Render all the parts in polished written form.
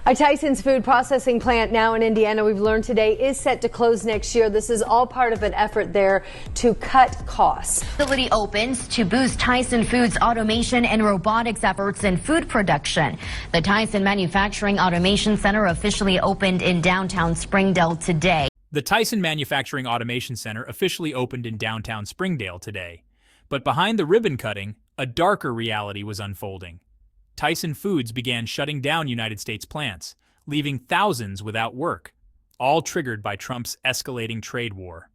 A Tyson's food processing plant now in Indiana, we've learned today, is set to close next year. This is all part of an effort there to cut costs. The facility opens to boost Tyson Foods' automation and robotics efforts in food production. The Tyson Manufacturing Automation Center officially opened in downtown Springdale today. The Tyson Manufacturing Automation Center officially opened in downtown Springdale today. But behind the ribbon cutting, a darker reality was unfolding. Tyson Foods began shutting down United States plants, leaving thousands without work, all triggered by Trump's escalating trade war.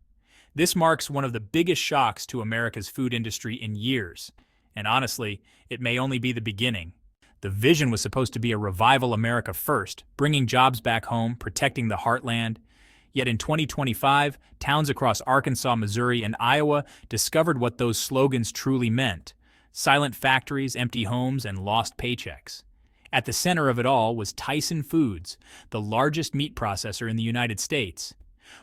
This marks one of the biggest shocks to America's food industry in years, and honestly, it may only be the beginning. The vision was supposed to be a revival America first, bringing jobs back home, protecting the Heartland. Yet in 2025, towns across Arkansas, Missouri, and Iowa discovered what those slogans truly meant. Silent factories, empty homes, and lost paychecks. At the center of it all was Tyson Foods, the largest meat processor in the United States.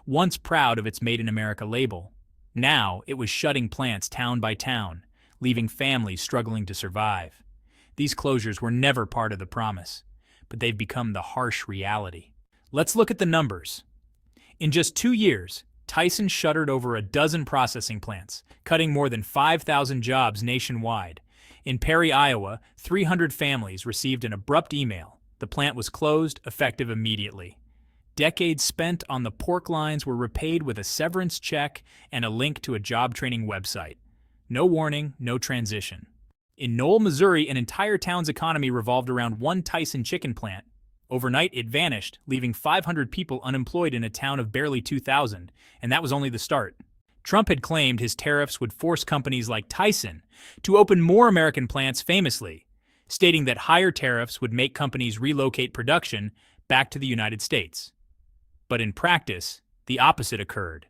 Once proud of its Made in America label, now it was shutting plants town by town, leaving families struggling to survive. These closures were never part of the promise, but they've become the harsh reality. Let's look at the numbers. In just 2 years, Tyson shuttered over a dozen processing plants, cutting more than 5,000 jobs nationwide. In Perry, Iowa, 300 families received an abrupt email. The plant was closed, effective immediately. Decades spent on the pork lines were repaid with a severance check and a link to a job training website. No warning, no transition. In Knoll, Missouri, an entire town's economy revolved around one Tyson chicken plant. Overnight, it vanished, leaving 500 people unemployed in a town of barely 2,000, and that was only the start. Trump had claimed his tariffs would force companies like Tyson to open more American plants famously, stating that higher tariffs would make companies relocate production back to the United States. But in practice, the opposite occurred.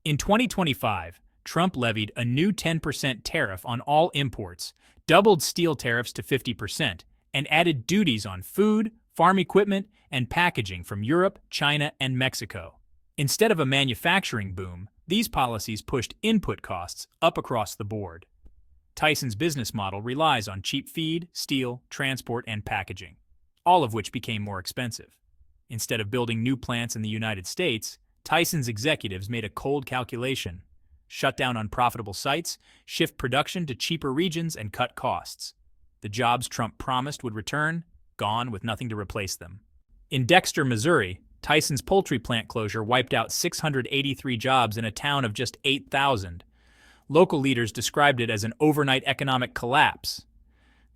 In 2025, Trump levied a new 10% tariff on all imports, doubled steel tariffs to 50%, and added duties on food, farm equipment, and packaging from Europe, China, and Mexico. Instead of a manufacturing boom, these policies pushed input costs up across the board. Tyson's business model relies on cheap feed, steel, transport, and packaging, all of which became more expensive. Instead of building new plants in the United States, Tyson's executives made a cold calculation: shut down unprofitable sites, shift production to cheaper regions, and cut costs. The jobs Trump promised would return, gone with nothing to replace them. In Dexter, Missouri, Tyson's poultry plant closure wiped out 683 jobs in a town of just 8,000. Local leaders described it as an overnight economic collapse.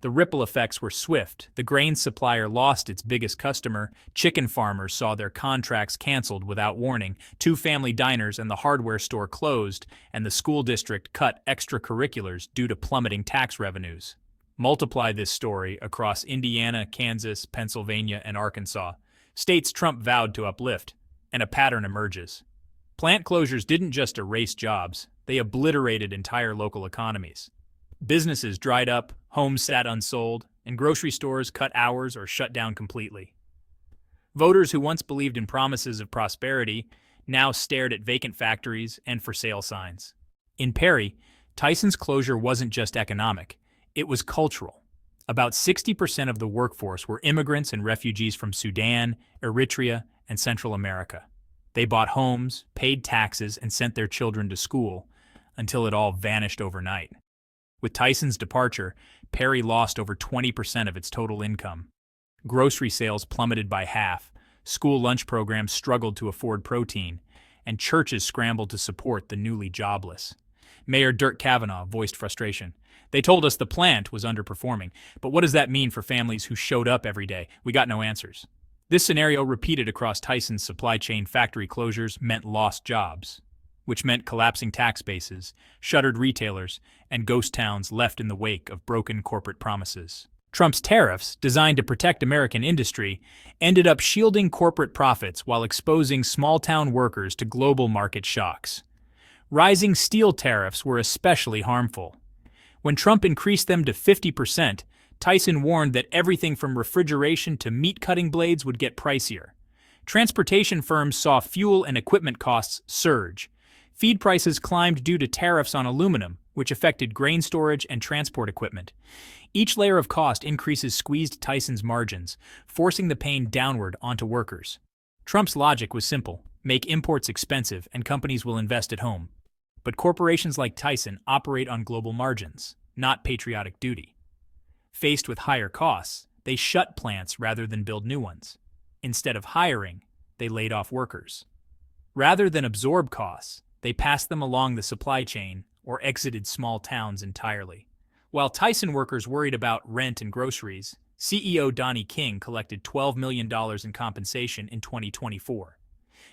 The ripple effects were swift. The grain supplier lost its biggest customer, chicken farmers saw their contracts canceled without warning, 2 family diners and the hardware store closed, and the school district cut extracurriculars due to plummeting tax revenues. Multiply this story across Indiana, Kansas, Pennsylvania, and Arkansas, states Trump vowed to uplift, and a pattern emerges. Plant closures didn't just erase jobs, they obliterated entire local economies. Businesses dried up, homes sat unsold, and grocery stores cut hours or shut down completely. Voters who once believed in promises of prosperity now stared at vacant factories and for sale signs. In Perry, Tyson's closure wasn't just economic. It was cultural. About 60% of the workforce were immigrants and refugees from Sudan, Eritrea, and Central America. They bought homes, paid taxes, and sent their children to school, until it all vanished overnight. With Tyson's departure, Perry lost over 20% of its total income. Grocery sales plummeted by half, school lunch programs struggled to afford protein, and churches scrambled to support the newly jobless. Mayor Dirk Kavanaugh voiced frustration. "They told us the plant was underperforming, but what does that mean for families who showed up every day? We got no answers." This scenario repeated across Tyson's supply chain. Factory closures meant lost jobs, which meant collapsing tax bases, shuttered retailers, and ghost towns left in the wake of broken corporate promises. Trump's tariffs, designed to protect American industry, ended up shielding corporate profits while exposing small-town workers to global market shocks. Rising steel tariffs were especially harmful. When Trump increased them to 50%, Tyson warned that everything from refrigeration to meat-cutting blades would get pricier. Transportation firms saw fuel and equipment costs surge. Feed prices climbed due to tariffs on aluminum, which affected grain storage and transport equipment. Each layer of cost increases squeezed Tyson's margins, forcing the pain downward onto workers. Trump's logic was simple: make imports expensive and companies will invest at home. But corporations like Tyson operate on global margins, not patriotic duty. Faced with higher costs, they shut plants rather than build new ones. Instead of hiring, they laid off workers. Rather than absorb costs, they passed them along the supply chain or exited small towns entirely. While Tyson workers worried about rent and groceries, CEO Donnie King collected $12 million in compensation in 2024,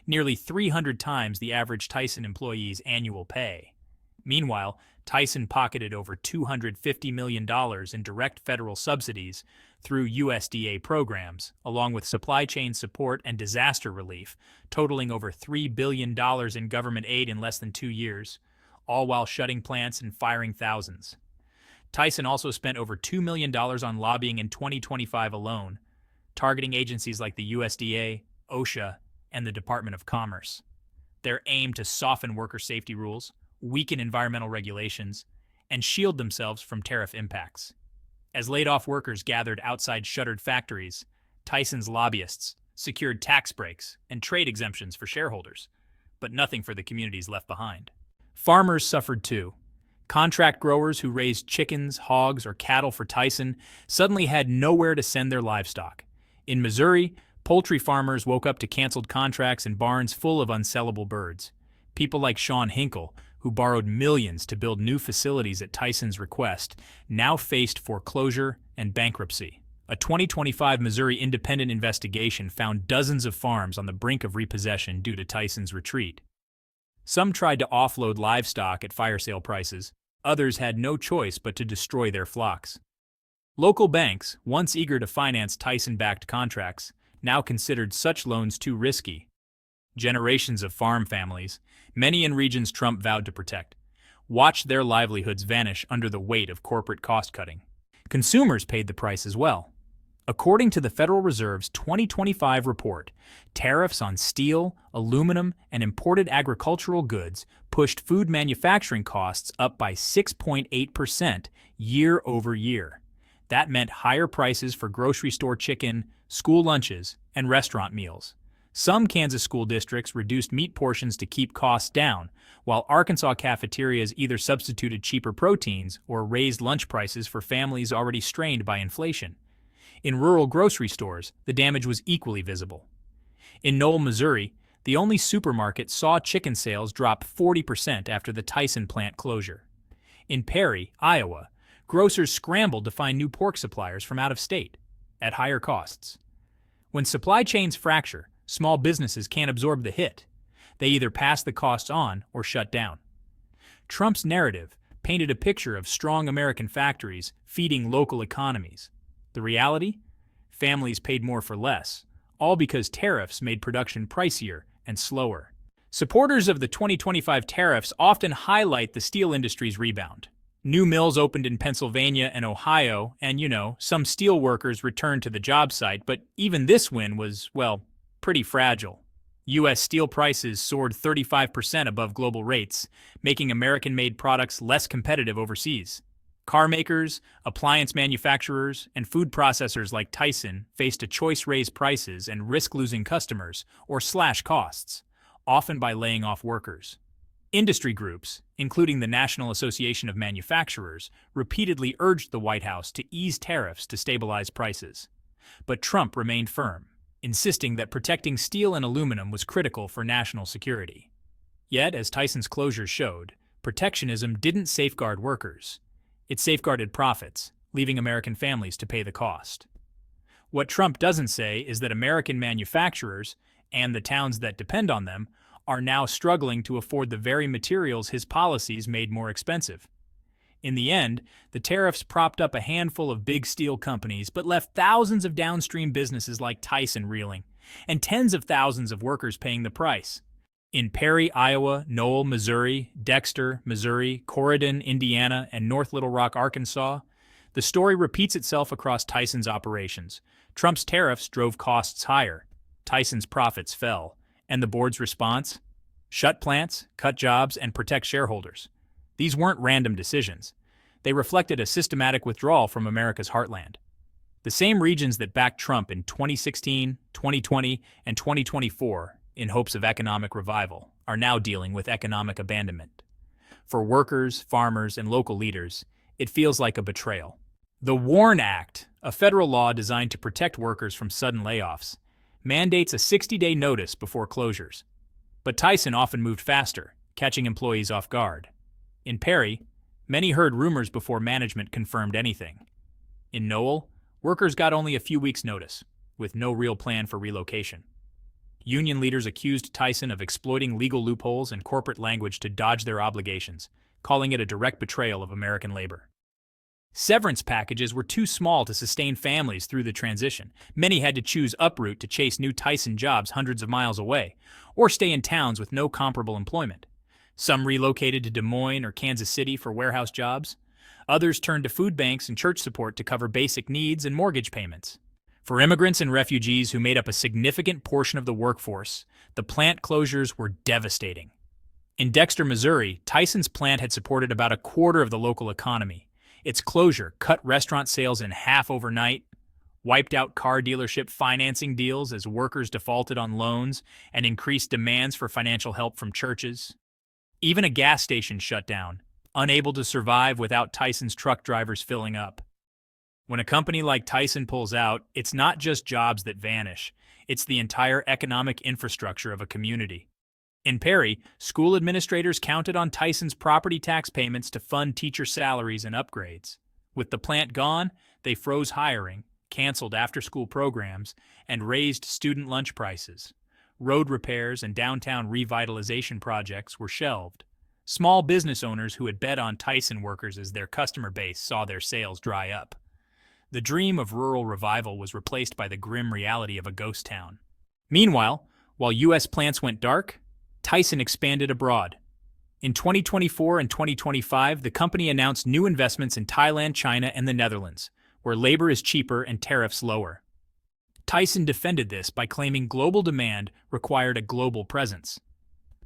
nearly 300 times the average Tyson employee's annual pay. Meanwhile, Tyson pocketed over $250 million in direct federal subsidies through USDA programs, along with supply chain support and disaster relief, totaling over $3 billion in government aid in less than 2 years, all while shutting plants and firing thousands. Tyson also spent over $2 million on lobbying in 2025 alone, targeting agencies like the USDA, OSHA, and the Department of Commerce. Their aim to soften worker safety rules, weaken environmental regulations, and shield themselves from tariff impacts. As laid-off workers gathered outside shuttered factories, Tyson's lobbyists secured tax breaks and trade exemptions for shareholders, but nothing for the communities left behind. Farmers suffered too. Contract growers who raised chickens, hogs, or cattle for Tyson suddenly had nowhere to send their livestock. In Missouri, poultry farmers woke up to canceled contracts and barns full of unsellable birds. People like Sean Hinkle, who borrowed millions to build new facilities at Tyson's request, now faced foreclosure and bankruptcy. A 2025 Missouri independent investigation found dozens of farms on the brink of repossession due to Tyson's retreat. Some tried to offload livestock at fire sale prices. Others had no choice but to destroy their flocks. Local banks, once eager to finance Tyson-backed contracts, now considered such loans too risky. Generations of farm families, many in regions Trump vowed to protect, watched their livelihoods vanish under the weight of corporate cost-cutting. Consumers paid the price as well. According to the Federal Reserve's 2025 report, tariffs on steel, aluminum, and imported agricultural goods pushed food manufacturing costs up by 6.8% year over year. That meant higher prices for grocery store chicken, school lunches, and restaurant meals. Some Kansas school districts reduced meat portions to keep costs down, while Arkansas cafeterias either substituted cheaper proteins or raised lunch prices for families already strained by inflation. In rural grocery stores, the damage was equally visible. In Knoll, Missouri, the only supermarket saw chicken sales drop 40% after the Tyson plant closure. In Perry, Iowa, grocers scrambled to find new pork suppliers from out of state, at higher costs. When supply chains fracture, small businesses can't absorb the hit. They either pass the costs on or shut down. Trump's narrative painted a picture of strong American factories feeding local economies. The reality? Families paid more for less, all because tariffs made production pricier and slower. Supporters of the 2025 tariffs often highlight the steel industry's rebound. New mills opened in Pennsylvania and Ohio, and some steel workers returned to the job site, but even this win was, pretty fragile. U.S. steel prices soared 35% above global rates, making American-made products less competitive overseas. Car makers, appliance manufacturers, and food processors like Tyson faced a choice: raise prices and risk losing customers or slash costs, often by laying off workers. Industry groups, including the National Association of Manufacturers, repeatedly urged the White House to ease tariffs to stabilize prices. But Trump remained firm, insisting that protecting steel and aluminum was critical for national security. Yet, as Tyson's closure showed, protectionism didn't safeguard workers. It safeguarded profits, leaving American families to pay the cost. What Trump doesn't say is that American manufacturers, and the towns that depend on them, are now struggling to afford the very materials his policies made more expensive. In the end, the tariffs propped up a handful of big steel companies but left thousands of downstream businesses like Tyson reeling, and tens of thousands of workers paying the price. In Perry, Iowa, Knoll, Missouri, Dexter, Missouri, Corydon, Indiana, and North Little Rock, Arkansas, the story repeats itself across Tyson's operations. Trump's tariffs drove costs higher. Tyson's profits fell. And the board's response? Shut plants, cut jobs, and protect shareholders. These weren't random decisions. They reflected a systematic withdrawal from America's heartland. The same regions that backed Trump in 2016, 2020, and 2024 in hopes of economic revival are now dealing with economic abandonment. For workers, farmers, and local leaders, it feels like a betrayal. The WARN Act, a federal law designed to protect workers from sudden layoffs, mandates a 60-day notice before closures. But Tyson often moved faster, catching employees off guard. In Perry, many heard rumors before management confirmed anything. In Noel, workers got only a few weeks' notice, with no real plan for relocation. Union leaders accused Tyson of exploiting legal loopholes and corporate language to dodge their obligations, calling it a direct betrayal of American labor. Severance packages were too small to sustain families through the transition. Many had to choose uproot to chase new Tyson jobs hundreds of miles away, or stay in towns with no comparable employment. Some relocated to Des Moines or Kansas City for warehouse jobs. Others turned to food banks and church support to cover basic needs and mortgage payments. For immigrants and refugees who made up a significant portion of the workforce, the plant closures were devastating. In Dexter, Missouri, Tyson's plant had supported about a quarter of the local economy. Its closure cut restaurant sales in half overnight, wiped out car dealership financing deals as workers defaulted on loans, and increased demands for financial help from churches. Even a gas station shut down, unable to survive without Tyson's truck drivers filling up. When a company like Tyson pulls out, it's not just jobs that vanish, it's the entire economic infrastructure of a community. In Perry, school administrators counted on Tyson's property tax payments to fund teacher salaries and upgrades. With the plant gone, they froze hiring, canceled after-school programs, and raised student lunch prices. Road repairs and downtown revitalization projects were shelved. Small business owners who had bet on Tyson workers as their customer base saw their sales dry up. The dream of rural revival was replaced by the grim reality of a ghost town. Meanwhile, while U.S. plants went dark, Tyson expanded abroad. In 2024 and 2025, the company announced new investments in Thailand, China, and the Netherlands, where labor is cheaper and tariffs lower. Tyson defended this by claiming global demand required a global presence.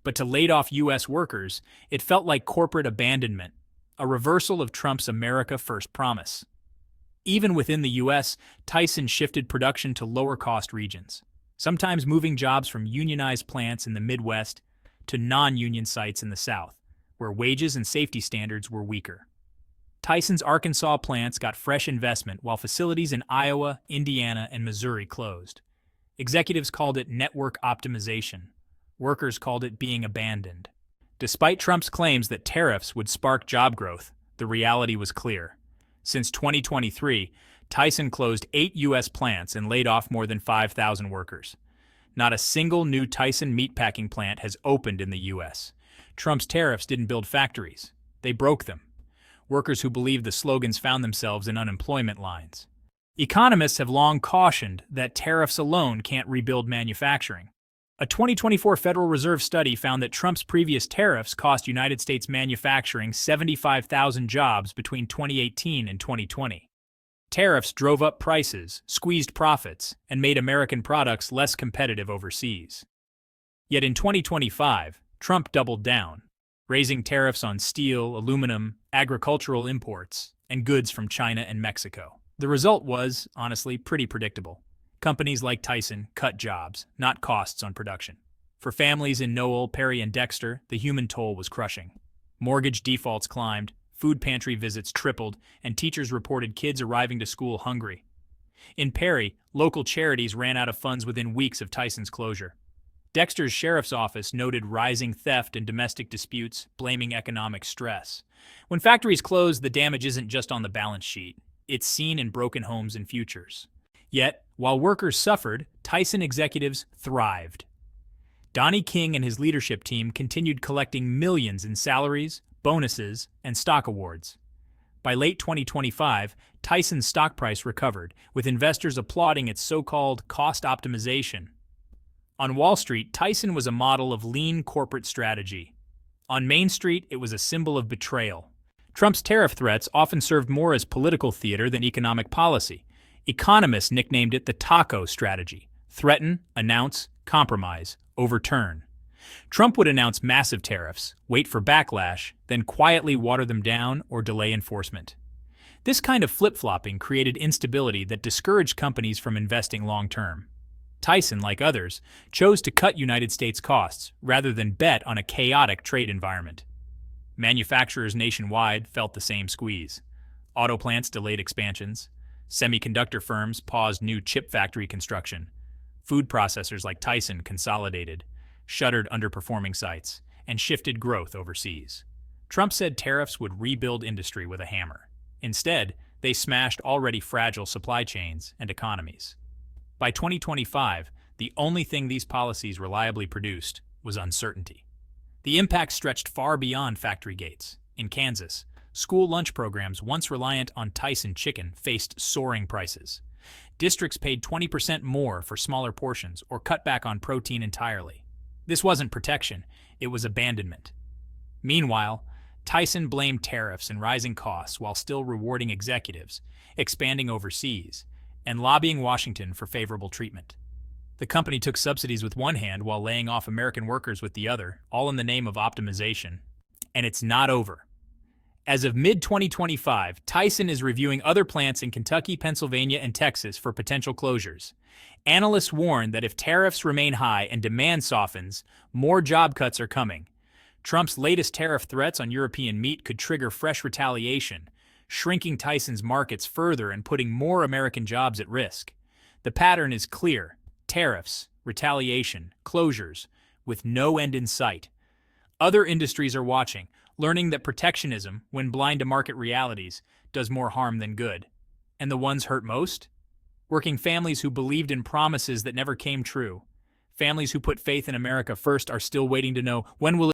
But to laid-off U.S. workers, it felt like corporate abandonment, a reversal of Trump's America First promise. Even within the U.S., Tyson shifted production to lower-cost regions, sometimes moving jobs from unionized plants in the Midwest to non-union sites in the South, where wages and safety standards were weaker. Tyson's Arkansas plants got fresh investment while facilities in Iowa, Indiana, and Missouri closed. Executives called it network optimization. Workers called it being abandoned. Despite Trump's claims that tariffs would spark job growth, the reality was clear. Since 2023, Tyson closed 8 U.S. plants and laid off more than 5,000 workers. Not a single new Tyson meatpacking plant has opened in the U.S. Trump's tariffs didn't build factories. They broke them. Workers who believed the slogans found themselves in unemployment lines. Economists have long cautioned that tariffs alone can't rebuild manufacturing. A 2024 Federal Reserve study found that Trump's previous tariffs cost United States manufacturing 75,000 jobs between 2018 and 2020. Tariffs drove up prices, squeezed profits, and made American products less competitive overseas. Yet in 2025, Trump doubled down, raising tariffs on steel, aluminum, agricultural imports, and goods from China and Mexico. The result was, honestly, pretty predictable. Companies like Tyson cut jobs, not costs on production. For families in Noel, Perry, and Dexter, the human toll was crushing. Mortgage defaults climbed, food pantry visits tripled, and teachers reported kids arriving to school hungry. In Perry, local charities ran out of funds within weeks of Tyson's closure. Dexter's sheriff's office noted rising theft and domestic disputes, blaming economic stress. When factories close, the damage isn't just on the balance sheet. It's seen in broken homes and futures. Yet, while workers suffered, Tyson executives thrived. Donnie King and his leadership team continued collecting millions in salaries, bonuses, and stock awards. By late 2025, Tyson's stock price recovered, with investors applauding its so-called cost optimization. On Wall Street, Tyson was a model of lean corporate strategy. On Main Street, it was a symbol of betrayal. Trump's tariff threats often served more as political theater than economic policy. Economists nicknamed it the taco strategy: threaten, announce, compromise, overturn. Trump would announce massive tariffs, wait for backlash, then quietly water them down or delay enforcement. This kind of flip-flopping created instability that discouraged companies from investing long-term. Tyson, like others, chose to cut United States costs rather than bet on a chaotic trade environment. Manufacturers nationwide felt the same squeeze. Auto plants delayed expansions. Semiconductor firms paused new chip factory construction. Food processors like Tyson consolidated, shuttered underperforming sites, and shifted growth overseas. Trump said tariffs would rebuild industry with a hammer. Instead, they smashed already fragile supply chains and economies. By 2025, the only thing these policies reliably produced was uncertainty. The impact stretched far beyond factory gates. In Kansas, school lunch programs once reliant on Tyson chicken faced soaring prices. Districts paid 20% more for smaller portions or cut back on protein entirely. This wasn't protection, it was abandonment. Meanwhile, Tyson blamed tariffs and rising costs while still rewarding executives, expanding overseas, and lobbying Washington for favorable treatment. The company took subsidies with one hand while laying off American workers with the other, all in the name of optimization. And it's not over. As of mid-2025, Tyson is reviewing other plants in Kentucky, Pennsylvania, and Texas for potential closures. Analysts warn that if tariffs remain high and demand softens, more job cuts are coming. Trump's latest tariff threats on European meat could trigger fresh retaliation, shrinking Tyson's markets further and putting more American jobs at risk. The pattern is clear: tariffs, retaliation, closures, with no end in sight. Other industries are watching, learning that protectionism, when blind to market realities, does more harm than good. And the ones hurt most? Working families who believed in promises that never came true. Families who put faith in America first are still waiting to know when will